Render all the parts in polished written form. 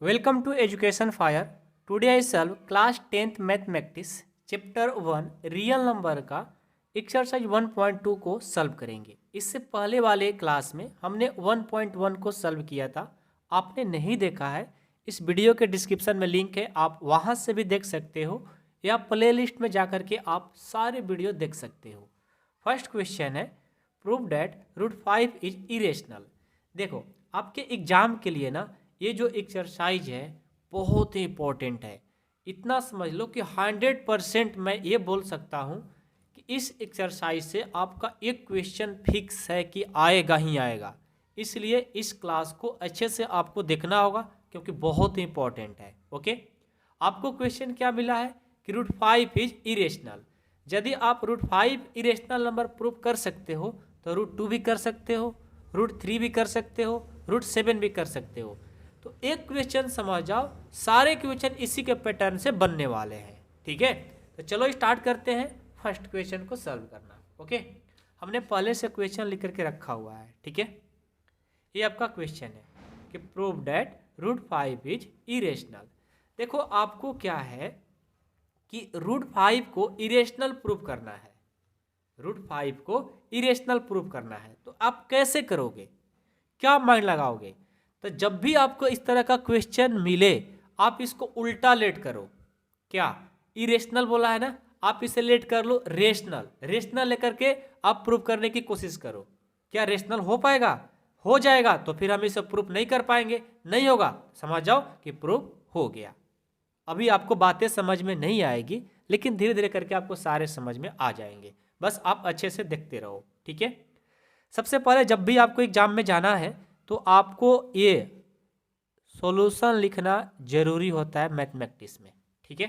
Welcome to Education Fire. Today I solve class 10th mathematics chapter 1 real number का exercise 1.2 को solve करेंगे। इससे पहले वाले क्लास में हमने 1.1 को सॉल्व किया था। आपने नहीं देखा है, इस वीडियो के डिस्क्रिप्शन में लिंक है, आप वहां से भी देख सकते हो या प्लेलिस्ट में जाकर के आप सारे वीडियो देख सकते हो। फर्स्ट क्वेश्चन है प्रूव डैट √5 इज इरेशनल। देखो आपके एग्जाम के लिए ना ये जो एक्सरसाइज है बहुत ही इंपॉर्टेंट है। इतना समझ लो कि 100% मैं ये बोल सकता हूँ कि इस एक्सरसाइज से आपका एक क्वेश्चन फिक्स है कि आएगा ही आएगा। इसलिए इस क्लास को अच्छे से आपको देखना होगा क्योंकि बहुत ही इंपॉर्टेंट है। ओके, आपको क्वेश्चन क्या मिला है कि √5 इज इरेशनल। यदि आप √5 इरेशनल नंबर प्रूव कर सकते हो तो √2 भी कर सकते हो, √3 भी कर सकते हो, √7 भी कर सकते हो। तो एक क्वेश्चन समझ जाओ, सारे क्वेश्चन इसी के पैटर्न से बनने वाले हैं। ठीक है, तो चलो स्टार्ट करते हैं फर्स्ट क्वेश्चन को सॉल्व करना। ओके, हमने पहले से क्वेश्चन लिख करके रखा हुआ है। ठीक है, ये आपका क्वेश्चन है कि प्रूव डैट √5 इज इरेशनल। देखो आपको क्या है कि √5 को इरेशनल प्रूव करना है। √5 को इरेशनल प्रूव करना है तो आप कैसे करोगे, क्या माइंड लगाओगे? तो जब भी आपको इस तरह का क्वेश्चन मिले आप इसको उल्टा लेट करो। क्या इरेशनल बोला है ना, आप इसे लेट कर लो रेशनल। रेशनल लेकर के आप प्रूव करने की कोशिश करो। क्या रेशनल हो पाएगा? हो जाएगा तो फिर हम इसे प्रूफ नहीं कर पाएंगे। नहीं होगा समझ जाओ कि प्रूफ हो गया। अभी आपको बातें समझ में नहीं आएगी लेकिन धीरे धीरे करके आपको सारे समझ में आ जाएंगे। बस आप अच्छे से देखते रहो। ठीक है, सबसे पहले जब भी आपको एग्जाम में जाना है तो आपको ये सॉल्यूशन लिखना जरूरी होता है मैथमेटिक्स में। ठीक है,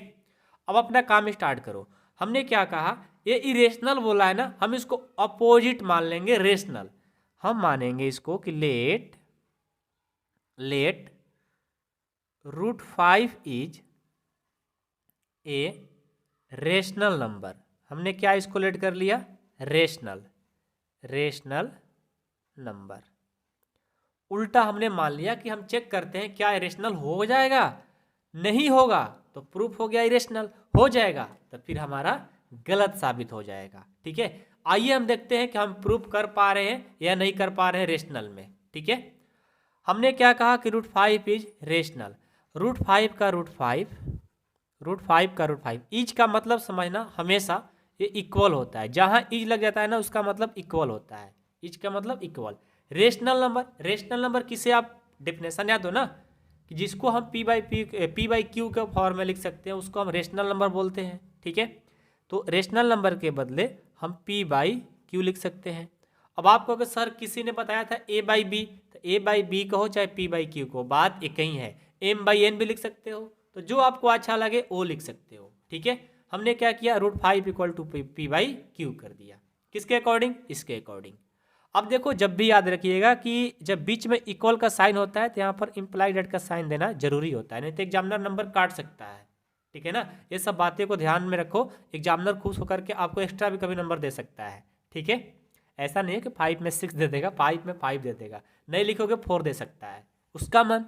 अब अपना काम स्टार्ट करो। हमने क्या कहा, ये इरेशनल बोला है ना, हम इसको अपोजिट मान लेंगे रेशनल। हम मानेंगे इसको कि let √5 is a rational number. हमने क्या इसको लेट कर लिया, रेशनल नंबर। उल्टा हमने मान लिया कि हम चेक करते हैं क्या इरेशनल हो जाएगा। नहीं होगा तो प्रूफ हो गया इरेशनल, हो जाएगा तो फिर हमारा गलत साबित हो जाएगा। ठीक है, आइए हम देखते हैं कि हम प्रूफ कर पा रहे हैं या नहीं कर पा रहे हैं रेशनल में। ठीक है, हमने क्या कहा कि √5 इज रेशनल। √5 का √5 इज का मतलब समझना हमेशा ये इक्वल होता है। जहां इज लग जाता है ना उसका मतलब इक्वल होता है। इज का मतलब इक्वल। रेशनल नंबर किसे आप डेफिनेशन याद हो ना कि जिसको हम P/Q के फॉर्म में लिख सकते हैं उसको हम रेशनल नंबर बोलते हैं। ठीक है, तो रेशनल नंबर के बदले हम P/Q लिख सकते हैं। अब आपको अगर सर किसी ने बताया था A/B, तो A/B कहो चाहे P/Q को, बात एक ही है। M/N भी लिख सकते हो, तो जो आपको अच्छा लगे वो लिख सकते हो। ठीक है, हमने क्या किया, √5 = P/Q कर दिया। किसके अकॉर्डिंग? इसके अकॉर्डिंग। अब देखो जब भी याद रखिएगा कि जब बीच में इक्वल का साइन होता है तो यहाँ पर इम्प्लाइड एट का साइन देना जरूरी होता है, नहीं तो एग्जामिनर नंबर काट सकता है। ठीक है ना, ये सब बातें को ध्यान में रखो। एग्जामिनर खुश होकर के आपको एक्स्ट्रा भी कभी नंबर दे सकता है। ठीक है, ऐसा नहीं है कि 5 में 6 दे देगा, 5 में 5 दे देगा, नहीं लिखोगे 4 दे सकता है, उसका मन।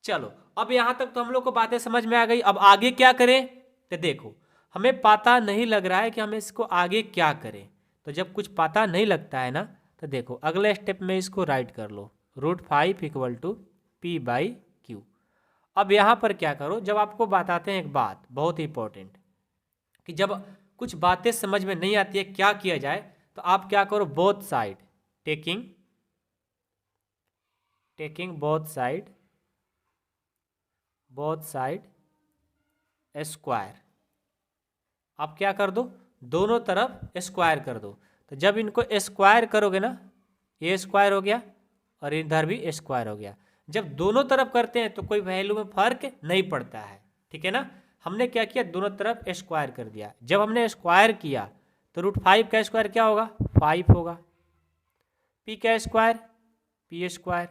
चलो अब यहाँ तक तो हम लोग को बातें समझ में आ गई। अब आगे क्या करें तो देखो, हमें पता नहीं लग रहा है कि हमें इसको आगे क्या करें। तो जब कुछ पता नहीं लगता है ना तो देखो अगले स्टेप में इसको राइट कर लो, √5 = P/Q। अब यहाँ पर क्या करो, जब आपको बताते हैं एक बात बहुत ही इंपॉर्टेंट कि जब कुछ बातें समझ में नहीं आती है क्या किया जाए, तो आप क्या करो, both side taking both side square. आप क्या कर दो, दोनों तरफ स्क्वायर कर दो। तो जब इनको स्क्वायर करोगे ना, ये स्क्वायर हो गया और इधर भी स्क्वायर हो गया। जब दोनों तरफ करते हैं तो कोई वैल्यू में फर्क नहीं पड़ता है। ठीक है ना, हमने क्या किया, दोनों तरफ स्क्वायर कर दिया। जब हमने स्क्वायर किया तो √5 का स्क्वायर क्या होगा, 5 होगा। P का स्क्वायर P²,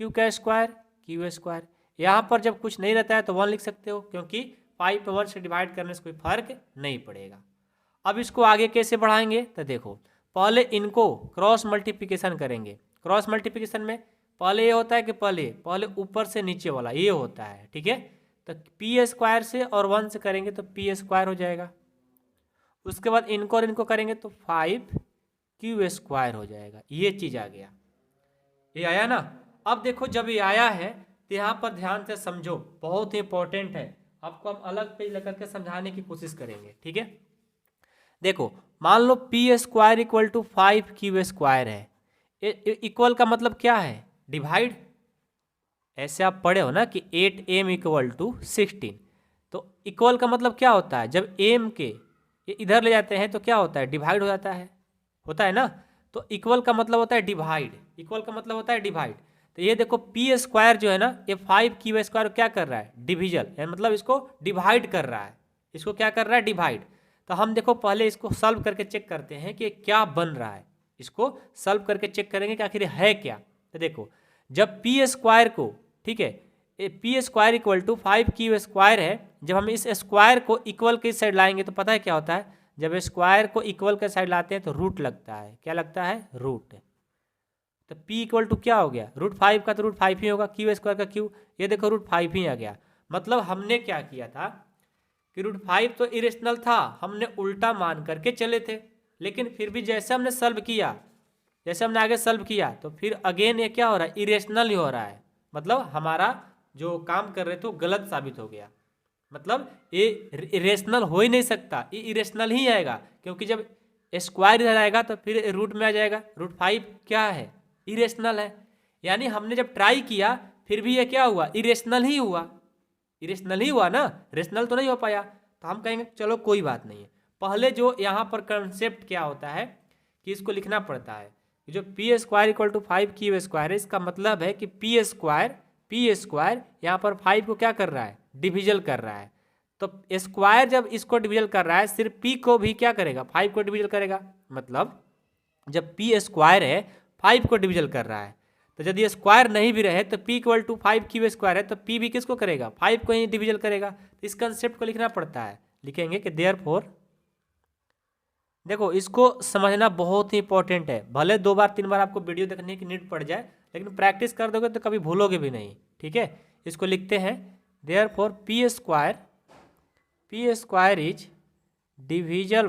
Q का स्क्वायर Q²। यहाँ पर जब कुछ नहीं रहता है तो 1 लिख सकते हो क्योंकि 5 पे 1 से डिवाइड करने से कोई फर्क नहीं पड़ेगा। अब इसको आगे कैसे बढ़ाएंगे तो देखो, पहले इनको क्रॉस मल्टीप्लिकेशन करेंगे। क्रॉस मल्टीप्लिकेशन में पहले ये होता है कि पहले ऊपर से नीचे वाला ये होता है, ठीक है। तो पी स्क्वायर से और 1 से करेंगे तो पी स्क्वायर हो जाएगा। उसके बाद इनको और इनको करेंगे तो 5q स्क्वायर हो जाएगा। ये चीज़ आ गया, ये आया ना। अब देखो जब ये आया है तो यहाँ पर ध्यान से समझो, बहुत ही इंपॉर्टेंट है। आपको हम अलग पेज लेकर के समझाने की कोशिश करेंगे, ठीक है। देखो मान लो p square equal to 5q square है। इक्वल का मतलब क्या है? डिवाइड। ऐसे आप पढ़े हो ना कि 8m इक्वल टू 16। तो इक्वल का मतलब क्या होता है? जब m के ये इधर ले जाते हैं तो क्या होता है? डिवाइड हो जाता है, होता है ना। तो इक्वल का मतलब होता है डिवाइड, इक्वल का मतलब होता है डिवाइड। तो ये देखो पी स्क्वायर जो है ना, ये 5q स्क्वायर क्या कर रहा है? डिविजल, मतलब इसको डिवाइड कर रहा है। इसको क्या कर रहा है? डिवाइड। तो हम देखो पहले इसको सॉल्व करके चेक करते हैं कि क्या बन रहा है। इसको सॉल्व करके चेक करेंगे कि आखिर है क्या। तो देखो जब पी स्क्वायर को, ठीक है, P square equal to 5q square है, जब हम इस स्क्वायर को इक्वल के साइड लाएंगे तो पता है क्या होता है? जब स्क्वायर को इक्वल के साइड लाते हैं तो रूट लगता है। क्या लगता है? रूट। तो p इक्वल टू क्या हो गया? √5 का तो √5 ही होगा, q स्क्वायर का q, ये देखो √5 ही आ गया। मतलब हमने क्या किया था कि √5 तो इरेशनल था, हमने उल्टा मान करके चले थे। लेकिन फिर भी जैसे हमने सॉल्व किया, जैसे हमने आगे सॉल्व किया तो फिर अगेन ये क्या हो रहा है? इरेशनल ही हो रहा है। मतलब हमारा जो काम कर रहे थे वो गलत साबित हो गया। मतलब ये इरेशनल हो ही नहीं सकता, ये इरेशनल ही आएगा, क्योंकि जब स्क्वायर इधर आएगा तो फिर रूट में आ जाएगा। √5 क्या है? इरेशनल है। यानी हमने जब ट्राई किया फिर भी ये क्या हुआ? इरेशनल ही हुआ। इरेशनल ही हुआ ना, रेशनल तो नहीं हो पाया। तो हम कहेंगे चलो कोई बात नहीं है। पहले जो यहाँ पर कंसेप्ट क्या होता है कि इसको लिखना पड़ता है कि जो P square equal to 5q square है, इसका मतलब है कि पी स्क्वायर यहाँ पर 5 को क्या कर रहा है? डिविजल कर रहा है। तो स्क्वायर जब इसको डिविजल कर रहा है, सिर्फ p को भी क्या करेगा? 5 को डिविजल करेगा। मतलब जब p स्क्वायर है 5 को डिविजल कर रहा है, तो यदि स्क्वायर नहीं भी रहे तो p equal to 5q square है तो p भी किसको करेगा? 5 को ही डिविजल करेगा। तो इस कंसेप्ट को लिखना पड़ता है। लिखेंगे कि देयरफॉर, देखो इसको समझना बहुत ही इंपॉर्टेंट है। भले 2 बार 3 बार आपको वीडियो देखने की नीड पड़ जाए, लेकिन प्रैक्टिस कर दोगे तो कभी भूलोगे भी नहीं, ठीक है। इसको लिखते हैं therefore P square is divisible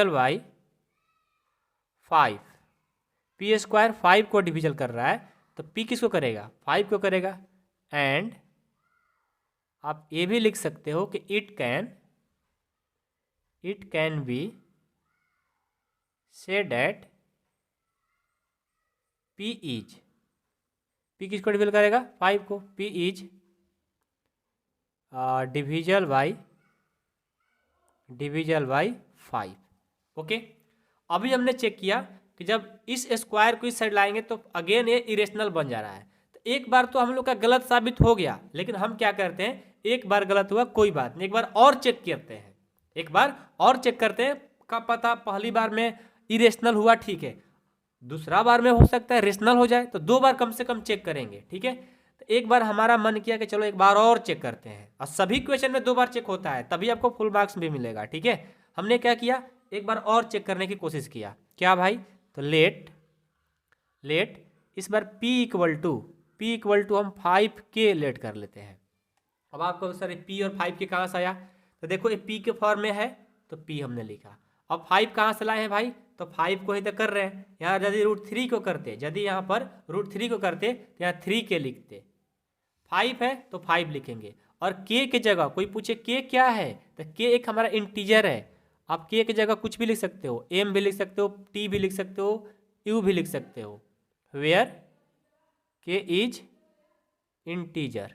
by 5। P square 5 को डिविजल कर रहा है तो p किसको करेगा? 5 को करेगा। एंड आप ये भी लिख सकते हो कि it can be say that p किसको डिविजल करेगा? 5 को। p is divisible by 5। Okay, अभी हमने चेक किया कि जब इस स्क्वायर को इस साइड लाएंगे तो अगेन ये इरेशनल बन जा रहा है। तो एक बार तो हम लोग का गलत साबित हो गया, लेकिन हम क्या करते हैं, एक बार गलत हुआ कोई बात नहीं, एक बार और चेक करते हैं, एक बार और चेक करते हैं। का पता पहली बार में इरेशनल हुआ, ठीक है, दूसरा बार में हो सकता है रेशनल हो जाए, तो 2 बार कम से कम चेक करेंगे, ठीक है। तो एक बार हमारा मन किया कि चलो एक बार और चेक करते हैं, और सभी क्वेश्चन में 2 बार चेक होता है, तभी आपको फुल मार्क्स भी मिलेगा, ठीक है। हमने क्या किया, एक बार और चेक करने की कोशिश किया। क्या भाई? तो लेट इस बार p इक्वल टू हम 5k लेट कर लेते हैं। अब आपको सर p और 5k कहाँ से आया? तो देखो ये p के फॉर्म में है तो p हमने लिखा। अब 5 कहाँ से लाए हैं भाई? तो 5 को ही तो कर रहे हैं। यहाँ यदि √3 को करते, यदि यहाँ पर √3 को करते तो यहाँ 3k लिखते। 5 है तो 5 लिखेंगे, और k की जगह कोई पूछे k क्या है, तो k एक हमारा इंटीजर है। आप k की जगह कुछ भी लिख सकते हो, m भी लिख सकते हो, t भी लिख सकते हो, u भी लिख सकते हो, where k is integer,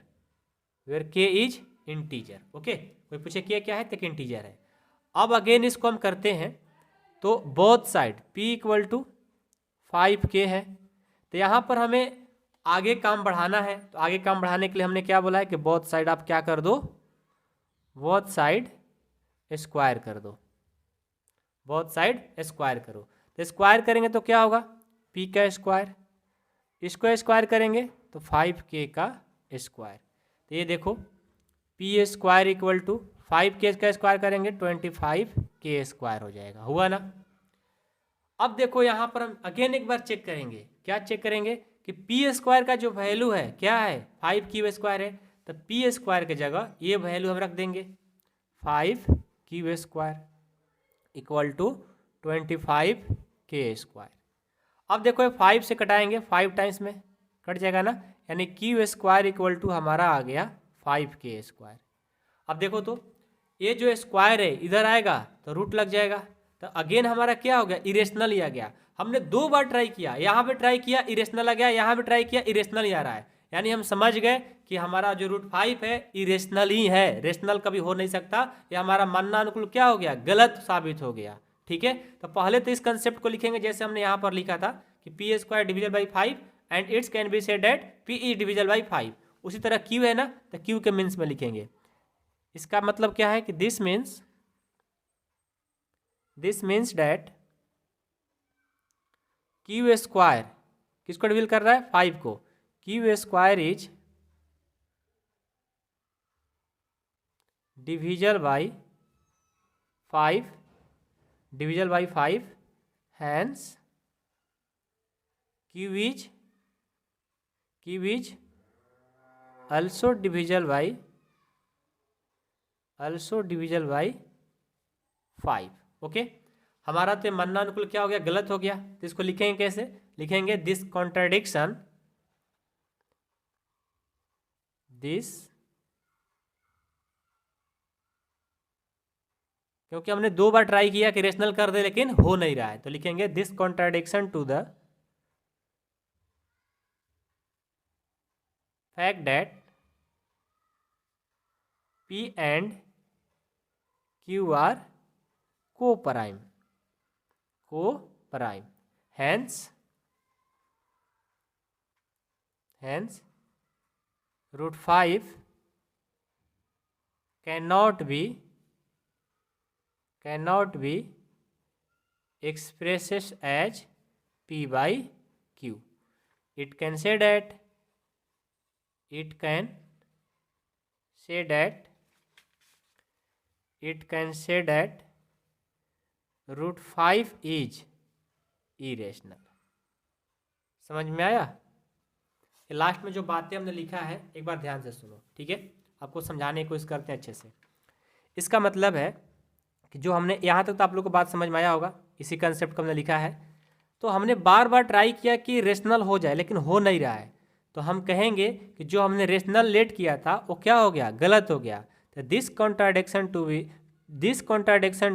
okay. कोई पूछे k क्या है तो इंटीजर है। अब अगेन इसको हम करते हैं तो both side p equal to 5k है। तो यहाँ पर हमें आगे काम बढ़ाना है, तो आगे काम बढ़ाने के लिए हमने क्या बोला है कि बोथ साइड आप क्या कर दो, बोथ साइड स्क्वायर कर दो, बोथ साइड स्क्वायर करो। तो स्क्वायर करेंगे तो क्या होगा? p का स्क्वायर, इसको स्क्वायर करेंगे तो 5k का स्क्वायर। तो ये देखो p square equal to 5k का स्क्वायर करेंगे 25k स्क्वायर हो जाएगा, हुआ ना। अब देखो यहाँ पर हम अगेन एक बार चेक करेंगे, क्या चेक करेंगे कि पी स्क्वायर का जो वैल्यू है क्या है 5 क्यू स्क्वायर है, तो पी स्क्वायर की जगह ये वैल्यू हम रख देंगे 5 Q square equal to 25 k square. अब देखो ये 5 से कटाएंगे, 5 टाइम्स में कट जाएगा ना, यानी क्यू स्क्वायर इक्वल टू हमारा आ गया 5 k स्क्वायर। अब देखो तो ये जो स्क्वायर है इधर आएगा तो रूट लग जाएगा, तो अगेन हमारा क्या हो गया, इरेशनल ही आ गया। हमने 2 बार ट्राई किया, यहाँ पे ट्राई किया इरेशनल आ गया, यहाँ पे ट्राई किया इरेशनल ही आ रहा है, यानी हम समझ गए कि हमारा जो √5 है इरेशनल ही है, रेशनल कभी हो नहीं सकता। ये हमारा मानना अनुकूल क्या हो गया, गलत साबित हो गया। ठीक है, तो पहले तो इस कंसेप्ट को लिखेंगे जैसे हमने यहाँ पर लिखा था कि P square डिविजल by 5 and it's can be said that P is divisible by 5। उसी तरह क्यू है ना, तो क्यू के मीन्स में लिखेंगे। इसका मतलब क्या है कि this means that Q square किसको डिविल कर रहा है, 5 को, Q square is divisible by 5 hence Q is also divisible by 5। Okay, हमारा तो मानना अनुकूल क्या हो गया, गलत हो गया, तो इसको लिखेंगे कैसे, लिखेंगे दिस कॉन्ट्राडिक्शन, क्योंकि हमने 2 बार ट्राई किया कि रेशनल कर दे लेकिन हो नहीं रहा है, तो लिखेंगे this contradiction to the fact that P and Q are co-prime, hence √5 cannot be expressed as P by Q. It can say that √5 is irrational। समझ में आया? ये लास्ट में जो बातें हमने लिखा है एक बार ध्यान से सुनो, ठीक है, आपको समझाने की कोशिश करते हैं अच्छे से। इसका मतलब है कि जो हमने यहाँ तक तो आप लोग को बात समझ में आया होगा, इसी कंसेप्ट को हमने लिखा है, तो हमने बार बार ट्राई किया कि रेशनल हो जाए लेकिन हो नहीं रहा है, तो हम कहेंगे कि जो हमने रेशनल लेट किया था वो क्या हो गया, गलत हो गया। तो this contradiction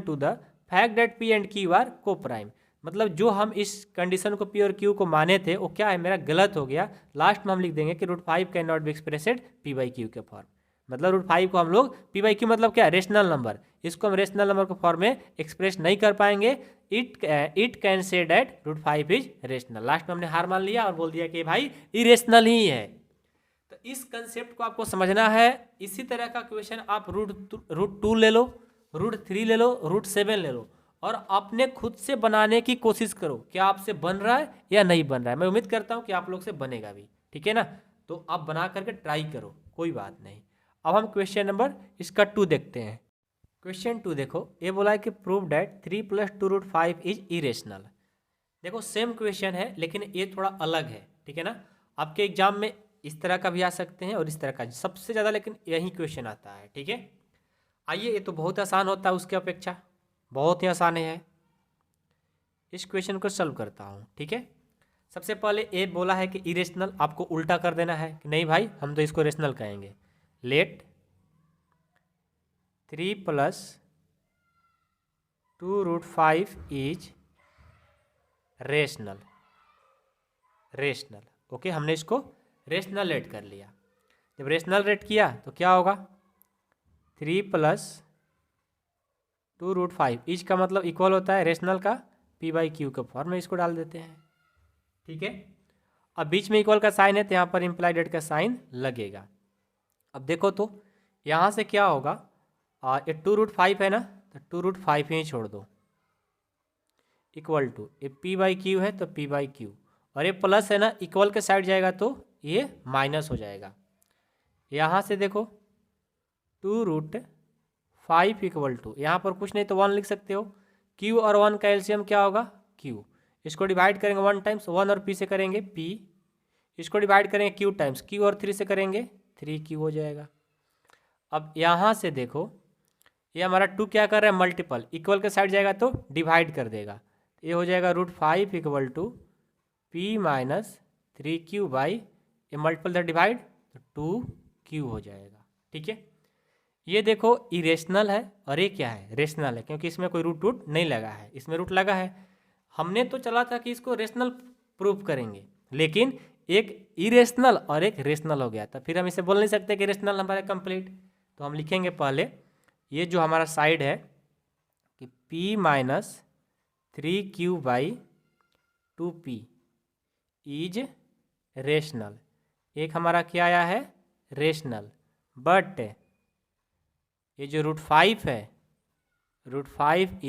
to the fact that P and Q are coprime, मतलब जो हम इस कंडीशन को पी और क्यू को माने थे वो क्या है, मेरा गलत हो गया। लास्ट में हम लिख देंगे कि √5 can not be expressed p by q के फॉर्म, मतलब √5 को हम लोग पी बाई क्यू मतलब क्या, रेशनल नंबर, इसको हम रेशनल नंबर के फॉर्म में एक्सप्रेस नहीं कर पाएंगे। It can say that √5 is rational. Last में हमने हार मान लिया और बोल दिया कि भाई इरेशनल ही है। तो इस कंसेप्ट को आपको समझना है। इसी तरह का क्वेश्चन आप √2 ले लो, √3 ले लो, √7 ले लो और अपने खुद से बनाने की कोशिश करो, क्या आपसे बन रहा है या नहीं बन रहा है। मैं उम्मीद करता हूँ कि आप लोग से बनेगा भी, ठीक है ना, तो आप बना करके ट्राई करो, कोई बात नहीं। अब हम क्वेश्चन नंबर इसका 2 देखते हैं। क्वेश्चन 2 देखो, ये बोला है कि प्रूव डैट 3 + 2√5 इज इरेशनल। देखो सेम क्वेश्चन है लेकिन ये थोड़ा अलग है, ठीक है ना। आपके एग्जाम में इस तरह का भी आ सकते हैं और इस तरह का, सबसे ज़्यादा लेकिन यही क्वेश्चन आता है, ठीक है। आइए, ये तो बहुत आसान होता है उसके अपेक्षा, बहुत ही आसान है। इस क्वेश्चन को सॉल्व करता हूँ, ठीक है। सबसे पहले ये बोला है कि इरेशनल, आपको उल्टा कर देना है कि नहीं भाई हम तो इसको रेशनल कहेंगे। Late 3 + 2√5 is rational. ओके, हमने इसको रेशनल लेट कर लिया। जब रेशनल रेट किया तो क्या होगा, 3 + 2√5 इज का मतलब इक्वल होता है रेशनल का पी बाई क्यू के फॉर्म में, इसको डाल देते हैं, ठीक है। अब बीच में इक्वल का साइन है तो यहाँ पर इम्प्लाइड डेट का साइन लगेगा। अब देखो तो यहाँ से क्या होगा, ये 2√5 है ना, तो 2√5 ही छोड़ दो, इक्वल टू ये पी बाई क्यू है तो पी बाई क्यू, और ये प्लस है ना, इक्वल के साइड जाएगा तो ये माइनस हो जाएगा। यहाँ से देखो 2√5 इक्वल टू, यहाँ पर कुछ नहीं तो 1 लिख सकते हो। क्यू और 1 का एलसीएम क्या होगा, क्यू, इसको डिवाइड करेंगे 1 टाइम्स 1 और p से करेंगे p, इसको डिवाइड करेंगे q टाइम्स q और 3 से करेंगे 3q हो जाएगा। अब यहाँ से देखो ये हमारा 2 क्या कर रहा है मल्टीपल, इक्वल के साइड जाएगा तो डिवाइड कर देगा, ये हो जाएगा √5 equal to p minus 3q by, ये मल्टीपल द डिवाइड तो 2q हो जाएगा। ठीक है, ये देखो इरेशनल है और ये क्या है रेशनल है, क्योंकि इसमें कोई रूट नहीं लगा है, इसमें रूट लगा है। हमने तो चला था कि इसको रेशनल प्रूफ करेंगे, लेकिन एक इरेशनल और एक रेशनल हो गया था, फिर हम इसे बोल नहीं सकते कि रेशनल हमारा कंप्लीट। तो हम लिखेंगे पहले ये जो हमारा साइड है कि p minus 3q by 2p is rational, एक हमारा क्या आया है रेशनल, बट ये जो √5 है √5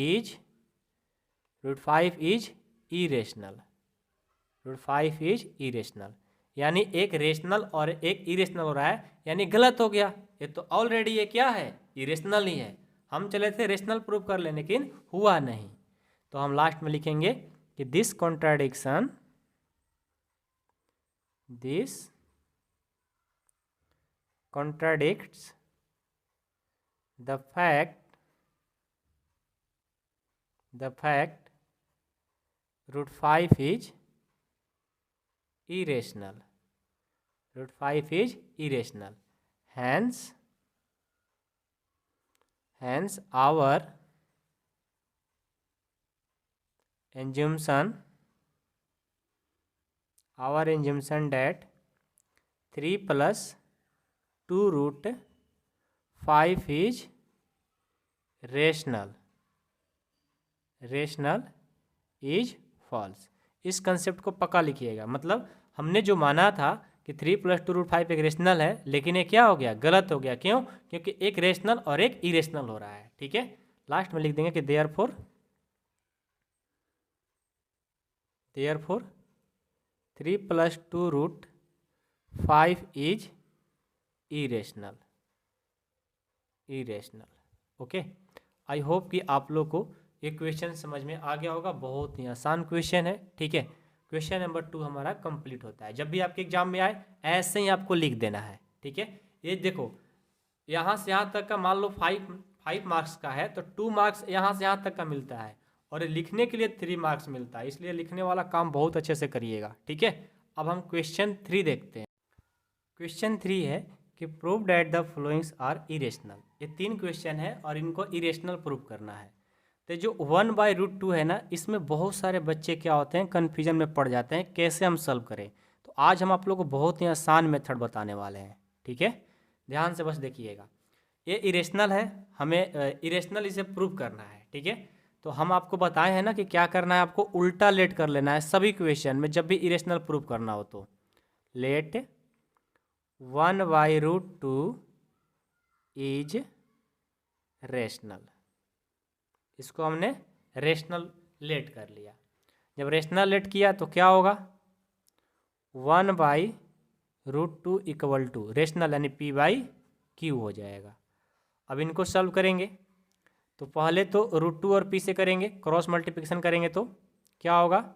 इज इरेशनल, √5 इज इरेशनल, यानी एक रेशनल और एक इरेशनल हो रहा है, यानी गलत हो गया। ये तो ऑलरेडी ये क्या है इरेशनल ही है, हम चले थे रेशनल प्रूव कर ले लेकिन हुआ नहीं। तो हम लास्ट में लिखेंगे कि this contradiction contradicts the fact √5 is irrational, √5 is irrational, hence our assumption that 3 plus 2√5 is rational is false। इस कंसेप्ट को पक्का लिखिएगा, मतलब हमने जो माना था कि 3 + 2√5 एक रेशनल है, लेकिन ये क्या हो गया गलत हो गया। क्यों? क्योंकि एक रेशनल और एक इरेशनल हो रहा है। ठीक है, लास्ट में लिख देंगे कि therefore 3 + 2√5 is irrational. Okay, I hope कि आप लोग को ये क्वेश्चन समझ में आ गया होगा, बहुत ही आसान क्वेश्चन है। ठीक है, क्वेश्चन नंबर 2 हमारा कंप्लीट होता है। जब भी आपके एग्जाम में आए ऐसे ही आपको लिख देना है। ठीक है, ये देखो यहाँ से यहाँ तक का मान लो 5 मार्क्स का है तो 2 मार्क्स यहाँ से यहाँ तक का मिलता है, और लिखने के लिए 3 मार्क्स मिलता है, इसलिए लिखने वाला काम बहुत अच्छे से करिएगा। ठीक है, अब हम क्वेश्चन 3 देखते हैं। क्वेश्चन 3 है कि prove that the followings are irrational. ये 3 क्वेश्चन है और इनको इरेशनल प्रूव करना है। तो जो 1/√2 है ना, इसमें बहुत सारे बच्चे क्या होते हैं कन्फ्यूजन में पड़ जाते हैं कैसे हम सॉल्व करें। तो आज हम आप लोग को बहुत ही आसान मेथड बताने वाले हैं। ठीक है, ध्यान से बस देखिएगा। ये इरेशनल है, हमें इरेशनल इसे प्रूव करना है। ठीक है, तो हम आपको बताए हैं ना कि क्या करना है, आपको उल्टा लेट कर लेना है सभी क्वेश्चन में जब भी इरेशनल प्रूव करना हो। तो लेट 1/√2 इज रेशनल, इसको हमने रेशनल लेट कर लिया। जब रेशनल लेट किया तो क्या होगा 1/√2 इक्वल टू रेशनल यानी p/q हो जाएगा। अब इनको सॉल्व करेंगे तो पहले तो √2 और p से करेंगे, क्रॉस मल्टीप्लिकेशन करेंगे तो क्या होगा,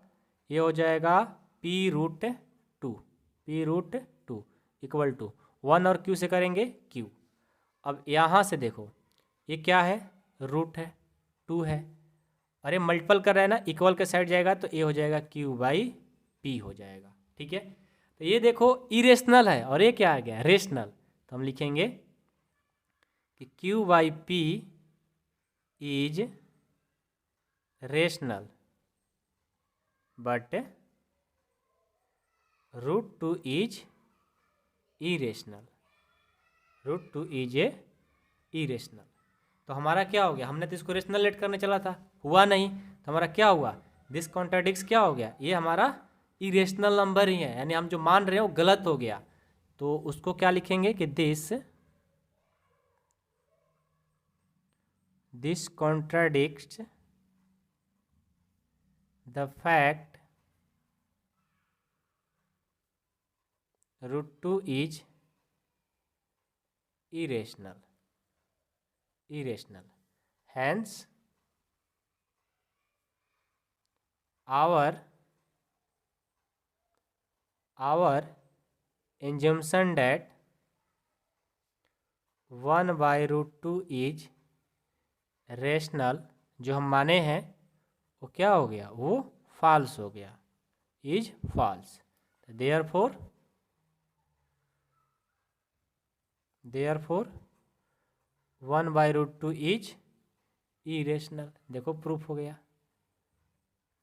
ये हो जाएगा p√2 इक्वल टू 1 और q से करेंगे q। अब यहाँ से देखो ये क्या है रूट है 2 है, अरे मल्टीपल कर रहा है ना, इक्वल के साइड जाएगा तो ये हो जाएगा q/p हो जाएगा। ठीक है, तो ये देखो इरेशनल है और ये क्या आ गया रेशनल, तो हम लिखेंगे कि q/p is rational but √2 is irrational, √2 is irrational. तो हमारा क्या हो गया, हमने तो इसको रेशनल लेट करने चला था, हुआ नहीं, तो हमारा क्या हुआ दिस कॉन्ट्राडिक्स क्या हो गया, ये हमारा इरेशनल नंबर ही है, यानी हम जो मान रहे हैं वो गलत हो गया। तो उसको क्या लिखेंगे कि this contradicts the fact √2 is irrational, hence our our assumption that 1/√2 is rational, जो हम माने हैं वो क्या हो गया, वो फॉल्स हो गया, is false. Therefore 1/√2 is irrational. देखो प्रूफ हो गया।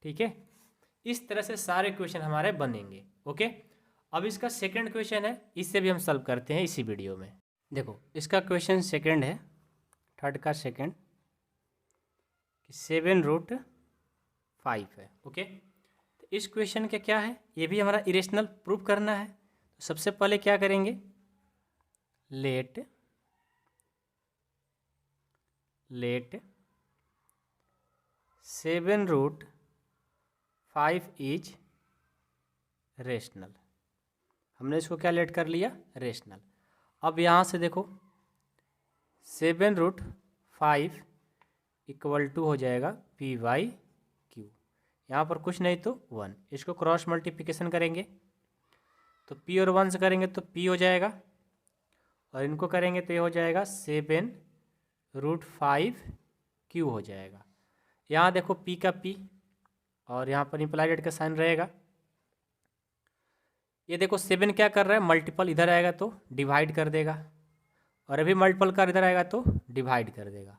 ठीक है, इस तरह से सारे क्वेश्चन हमारे बनेंगे। ओके, अब इसका सेकंड क्वेश्चन है, इससे भी हम सॉल्व करते हैं इसी वीडियो में। देखो इसका क्वेश्चन सेकंड है, थर्ड का सेकंड, 7√5 है। ओके, तो इस क्वेश्चन के क्या है, ये भी हमारा इरेशनल प्रूफ करना है। तो सबसे पहले क्या करेंगे, लेट 7√5 इज रेशनल। हमने इसको क्या लेट कर लिया, रेशनल। अब यहाँ से देखो 7√5 इक्वल टू हो जाएगा P/Q। यहाँ पर कुछ नहीं तो 1, इसको क्रॉस मल्टीप्लिकेशन करेंगे तो P और 1 से करेंगे तो P हो जाएगा, और इनको करेंगे तो ये हो जाएगा 7√5Q हो जाएगा। यहाँ देखो P का P और यहाँ पर इम्प्लाइड का साइन रहेगा। ये देखो 7 क्या कर रहा है, मल्टीपल इधर आएगा तो डिवाइड कर देगा, और अभी मल्टीपल का इधर आएगा तो डिवाइड कर देगा।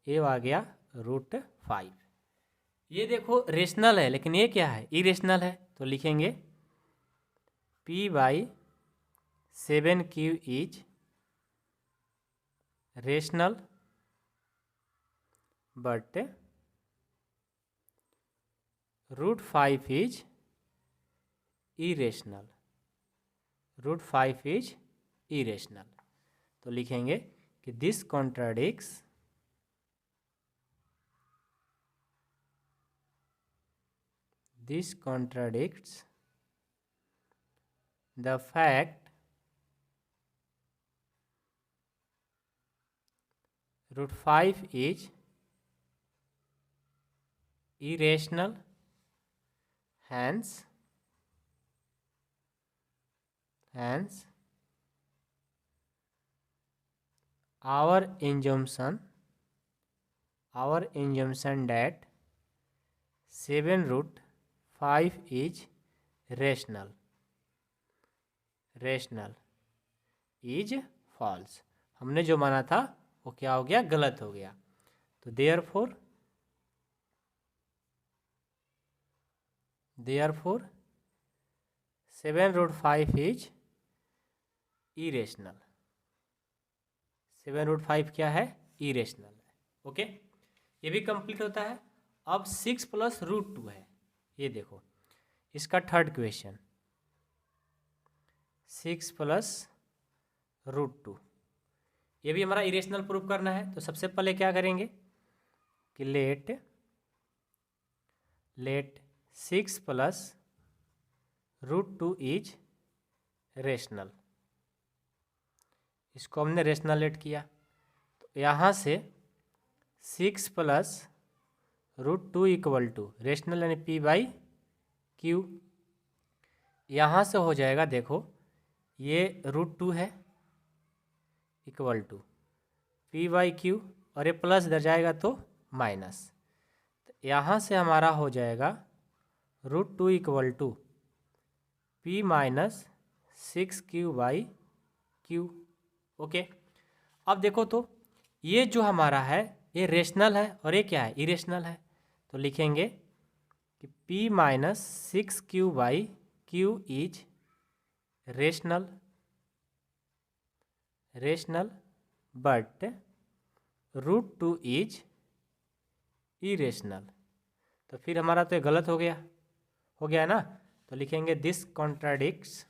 ये आ गया √5। ये देखो रेशनल है, लेकिन ये क्या है, इरेशनल है। तो लिखेंगे P/7Q is rational but √5 is irrational. √5 is irrational. तो लिखेंगे कि this contradicts the fact √5 is irrational, hence our assumption that 7√5 is rational is false। हमने जो माना था वो क्या हो गया, गलत हो गया। तो therefore 7√5 is irrational। 7√5 क्या है, इरेशनल है। ओके, ये भी कंप्लीट होता है। अब 6 + √2 है। ये देखो इसका थर्ड क्वेश्चन, 6 + √2, ये भी हमारा इरेशनल प्रूफ करना है। तो सबसे पहले क्या करेंगे कि लेट 6 + √2 इज रेशनल। इसको हमने रेशनल लेट किया, तो यहाँ से 6 + √2 इक्वल टू रेशनल यानी P/Q। यहाँ से हो जाएगा, देखो ये √2 है इक्वल टू P/Q, और ये प्लस इधर जाएगा तो माइनस। तो यहाँ से हमारा हो जाएगा √2 equal to P - 6Q/Q। Okay, अब देखो तो ये जो हमारा है ये रेशनल है और ये क्या है, इरेशनल है। तो लिखेंगे कि P - 6Q/Q is rational but √2 is irrational. तो फिर हमारा तो ये गलत हो गया ना। तो लिखेंगे this contradicts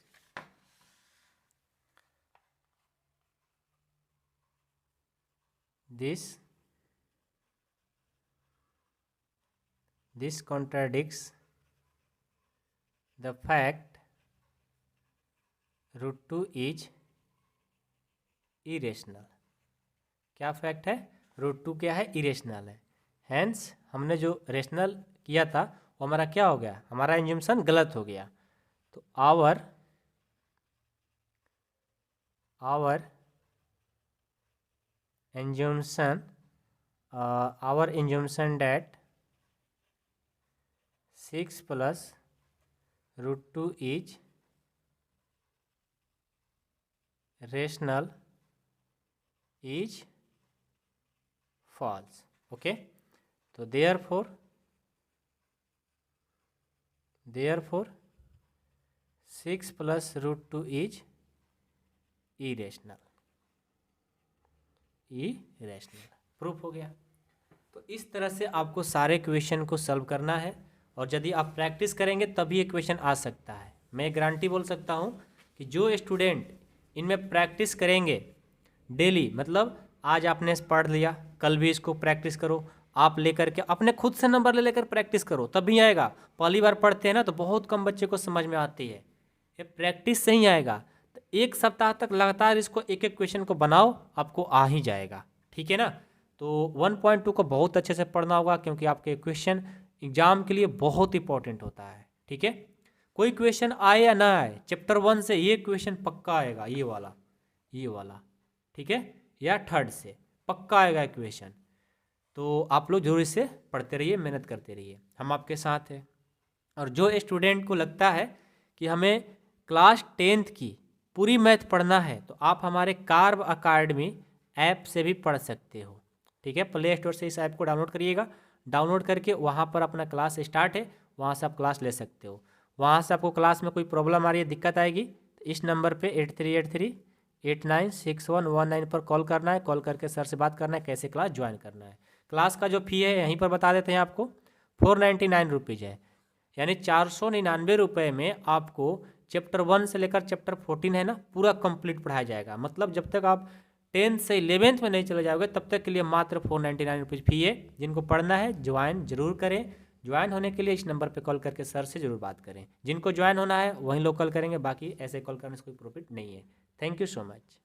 the fact √2 is irrational. क्या फैक्ट है, √2 क्या है, इरेशनल है। हैंस हमने जो रेशनल किया था वो हमारा क्या हो गया, हमारा एज्यूम्पशन गलत हो गया। तो our our assumption that 6 plus root 2 is rational is false. Okay, so therefore 6 plus root 2 is irrational. Proof हो गया। तो इस तरह से आपको सारे क्वेश्चन को सॉल्व करना है, और यदि आप प्रैक्टिस करेंगे तभी ये क्वेश्चन आ सकता है। मैं गारंटी बोल सकता हूँ कि जो स्टूडेंट इनमें प्रैक्टिस करेंगे डेली, मतलब आज आपने पढ़ लिया, कल भी इसको प्रैक्टिस करो, आप लेकर के अपने खुद से नंबर ले लेकर प्रैक्टिस करो, तभी आएगा। पहली बार पढ़ते हैं ना तो बहुत कम बच्चे को समझ में आती है, ये प्रैक्टिस से ही आएगा। तो एक सप्ताह तक लगातार इसको एक एक क्वेश्चन को बनाओ, आपको आ ही जाएगा। ठीक है ना। तो 1.2 को बहुत अच्छे से पढ़ना होगा, क्योंकि आपके क्वेश्चन एग्जाम के लिए बहुत इंपॉर्टेंट होता है। ठीक है, कोई क्वेश्चन आए या ना आए, चैप्टर 1 से ये क्वेश्चन पक्का आएगा, ये वाला ठीक है, या थर्ड से पक्का आएगा क्वेश्चन। तो आप लोग जरूर इसे पढ़ते रहिए, मेहनत करते रहिए, हम आपके साथ हैं। और जो स्टूडेंट को लगता है कि हमें क्लास 10th की पूरी मैथ पढ़ना है, तो आप हमारे कार्व अकाडमी ऐप से भी पढ़ सकते हो। ठीक है, प्ले स्टोर से इस ऐप को डाउनलोड करिएगा, डाउनलोड करके वहाँ पर अपना क्लास स्टार्ट है, वहाँ से आप क्लास ले सकते हो। वहाँ से आपको क्लास में कोई प्रॉब्लम आ रही है, दिक्कत आएगी, तो इस नंबर पे 8383896119 पर कॉल करना है। कॉल करके सर से बात करना है कैसे क्लास ज्वाइन करना है। क्लास का जो फ़ी है यहीं पर बता देते हैं आपको, 499 रुपीज़ है, यानी 499 रुपये में आपको चैप्टर 1 से लेकर चैप्टर 14 है ना, पूरा कंप्लीट पढ़ाया जाएगा। मतलब जब तक आप 10th से 11th में नहीं चले जाओगे तब तक के लिए मात्र 499 रुपीज़ फ़ी है। जिनको पढ़ना है ज्वाइन जरूर करें। ज्वाइन होने के लिए इस नंबर पे कॉल करके सर से जरूर बात करें। जिनको ज्वाइन होना है वहीं लोग कॉल करेंगे, बाकी ऐसे कॉल करने से कोई प्रॉफिट नहीं है। Thank you so much.